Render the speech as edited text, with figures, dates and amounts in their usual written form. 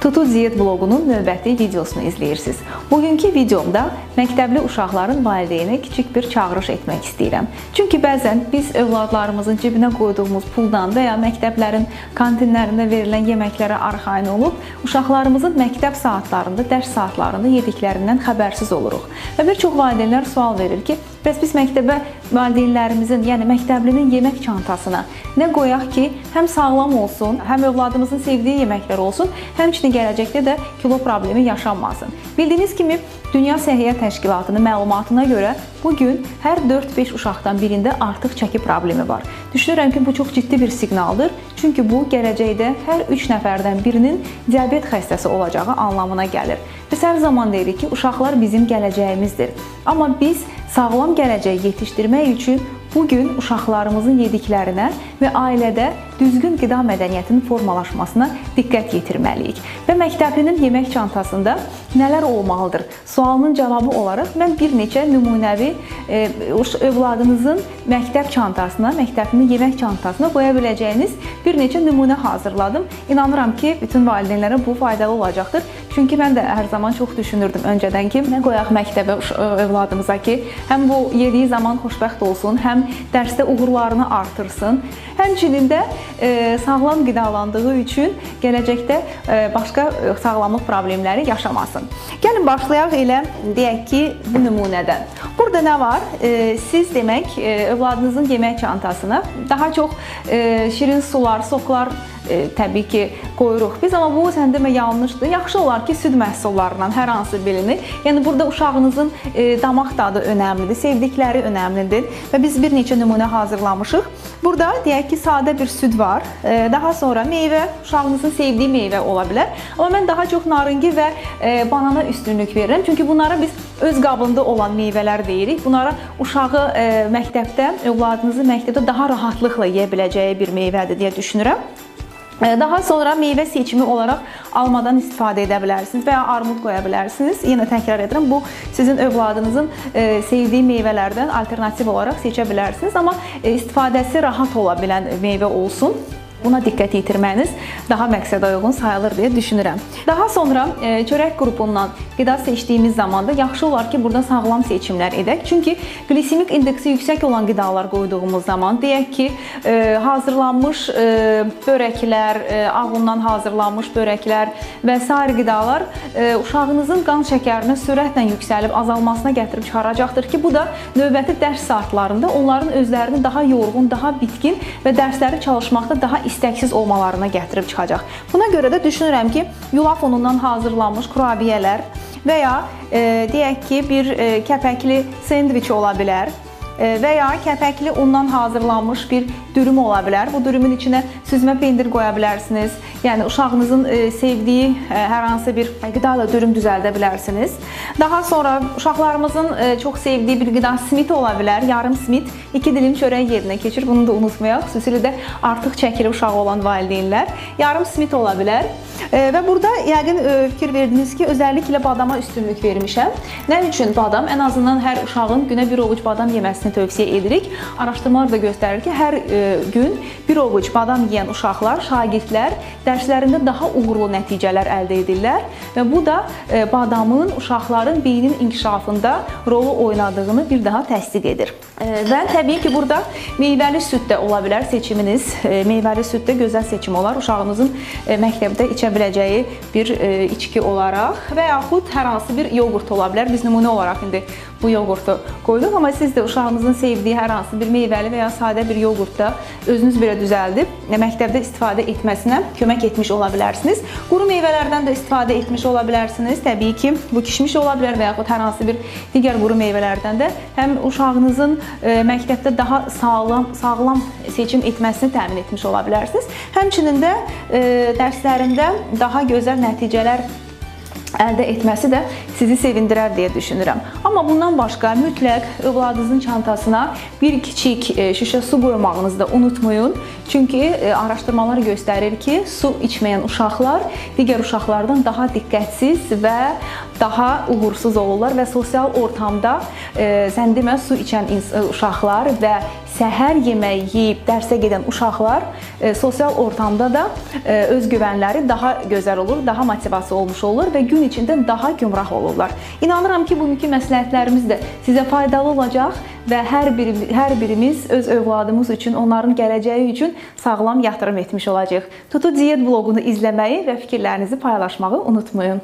Tutu Diyet bloqunun növbəti videosunu izləyirsiniz. Bugünkü videomda məktəbli uşaqların valideyninə kiçik bir çağırış etmək istəyirəm. Çünki bəzən biz övladlarımızın cibinə qoyduğumuz puldan və ya məktəblərin kantinlərində verilən yeməklərə arxayın olub, uşaqlarımızın məktəb saatlarında, dərs saatlarında yediklərindən xəbərsiz oluruq. Və bir çox valideynlər sual verir ki, bəs biz məktəbə valideynlərimizin, yəni məktəblinin yemək çantasına nə qoyaq ki, həm sağlam olsun, həm övladımızın sevdiyi yeməklər olsun, həmçinin gələcəkdə də kilo problemi yaşanmasın. Bildiyiniz kimi, Dünya Səhiyyə Təşkilatının məlumatına görə bugün hər 4-5 uşaqdan birində artıq çəki problemi var. Düşünürəm ki, bu çox ciddi bir siqnaldır. Çünki bu, gələcəkdə hər 3 nəfərdən birinin diabet xəstəsi olacağı anlamına gəlir. Biz hər zaman deyirik ki, uşaqlar bizim gələcəyimizdir. Amma biz sağlam gələcək yetişdirmək üçün bugün uşaqlarımızın yediklərinə və ailədə düzgün qida mədəniyyətinin formalaşmasına diqqət yetirməliyik. Və məktəblinin yemək çantasında nələr olmalıdır? Sualının cavabı olaraq mən bir neçə nümunəvi övladınızın məktəb çantasına, məktəblinin yemək çantasına qoya biləcəyiniz bir neçə nümunə hazırladım. İnanıram ki, bütün valideynlərə bu faydalı olacaqdır. Çünki mən də hər zaman çox düşünürdüm öncədən ki, nə qoyaq məktəbə övladımıza ki, həm bu yediyi zaman xoşbəxt olsun, həm dərsdə uğurlarını artırsın, həmçinin də sağlam qidalandığı üçün gələcəkdə başqa sağlamlıq problemləri yaşamasın. Gəlin başlayaq elə deyək ki, bu nümunədən. Burada nə var? Siz demək övladınızın yemək çantasına daha çox şirin sular, soklar təbii ki, qoyuruq biz, amma bu sən demə yanlışdır. Yaxşı olar ki, süd məhsullarından hər hansı birini, yəni burada uşağınızın damaq dadı önəmlidir, sevdikləri önəmlidir və biz bir neçə nümunə hazırlamışıq. Burada deyək ki, sadə bir süd var, daha sonra meyvə, uşağınızın sevdiyi meyvə ola bilər, amma mən daha çox naringi və banana üstünlük verirəm, çünki bunlara biz öz qabında olan meyvələr deyirik. Bunlara uşağı məktəbdə, övladınızı məktəbdə daha rahatlıqla yeyə biləcəyi bir meyvədir deyə düşünürəm. Daha sonra meyvə seçimi olaraq almadan istifadə edə bilərsiniz və ya armud qoya bilərsiniz. Yenə təkrar edirəm, bu sizin övladınızın sevdiyi meyvələrdən alternativ olaraq seçə bilərsiniz. Amma istifadəsi rahat ola bilən meyvə olsun. Buna diqqət yetirməyiniz daha məqsədə uyğun sayılır deyə düşünürəm. Daha sonra çörək qrupundan qida seçdiyimiz zaman da yaxşı olar ki, burada sağlam seçimlər edək. Çünki glisemik indeksi yüksək olan qidalar qoyduğumuz zaman, deyək ki, hazırlanmış börəklər, ağ undan hazırlanmış börəklər və sair qidalar uşağınızın qan şəkərinin sürətlə yüksəlib azalmasına gətirib çıxaracaqdır ki, bu da növbəti dərs saatlarında onların özlərini daha yorğun, daha bitkin və dərsləri çalışmaqda daha istəksiz olmalarına gətirib çıxacaq. Buna görə də düşünürəm ki, yulaf unundan hazırlanmış kurabiyələr və ya deyək ki, bir kəpəkli sendviç ola bilər və ya kəpəkli undan hazırlanmış bir dürüm ola bilər. Bu dürümün içinə süzmə pendir qoya bilərsiniz. Yəni, uşağınızın sevdiyi hər hansı bir qida ilə dürüm düzəldə bilərsiniz. Daha sonra uşaqlarımızın çox sevdiyi bir qida simit ola bilər. Yarım simit 2 dilim çörək yerinə keçir. Bunu da unutmayaq. Xüsusilə də artıq çəkili uşağı olan valideynlər. Yarım simit ola bilər. Və burada yəqin fikir verdiniz ki, özəlliklə badama üstünlük vermişəm. Nə üçün badam? Ən azından hər uşağın günə bir ovuc badam yeməsini tövsiyə edirik. Araşdırmalar da göstərir ki, hər gün bir ovuc badam yeyən uşaqlar, şagirdlər dərslərində daha uğurlu nəticələr əldə edirlər və bu da badamın uşaqların beynin inkişafında rolu oynadığını bir daha təsdiq edir. Və təbii ki, burada meyvəli süd də ola bilər seçiminiz. Meyvəli süd də gözəl seçim olar uşağınızın məktəbdə içə biləcəyi bir içki olaraq və yaxud hər hansı bir yoğurt ola bilər. Biz nümunə olaraq indi bu yoğurtu qoyduq, amma siz də uşağınızın sevdiyi hər hansı bir meyvəli və ya sadə bir yoğurtda özünüz belə düzəldib məktəbdə istifadə etməsinə kömək etmiş ola bilərsiniz. Quru meyvələrdən də istifadə etmiş ola bilərsiniz. Təbii ki, bu kişmiş ola bilər və yaxud hər hansı bir digər quru meyvələrdən də həm uşağınızın məktəbdə daha sağlam seçim etməsini təmin etmiş ola bilərsiniz. Həmçinin də dərslərində daha gözəl nəticələr əldə etməsi də sizi sevindirər deyə düşünürəm. Amma bundan başqa mütləq övladınızın çantasına bir kiçik şüşə su qoymağınızı da unutmayın. Çünki araşdırmalar göstərir ki, su içməyən uşaqlar digər uşaqlardan daha diqqətsiz və daha uğursuz olurlar və sosial ortamda sən demə su içən uşaqlar və səhər yeməyi yeyib dərsə gedən uşaqlar sosial ortamda da özgüvənləri daha gözəl olur, daha motivasiya olmuş olur və gün içində daha gümrah olurlar. İnanıram ki, bugünkü məsləhətlərimiz də sizə faydalı olacaq və hər birimiz öz övladımız üçün, onların gələcəyi üçün sağlam yatırım etmiş olacaq. Tutu Diyet bloqunu izləməyi və fikirlərinizi paylaşmağı unutmayın.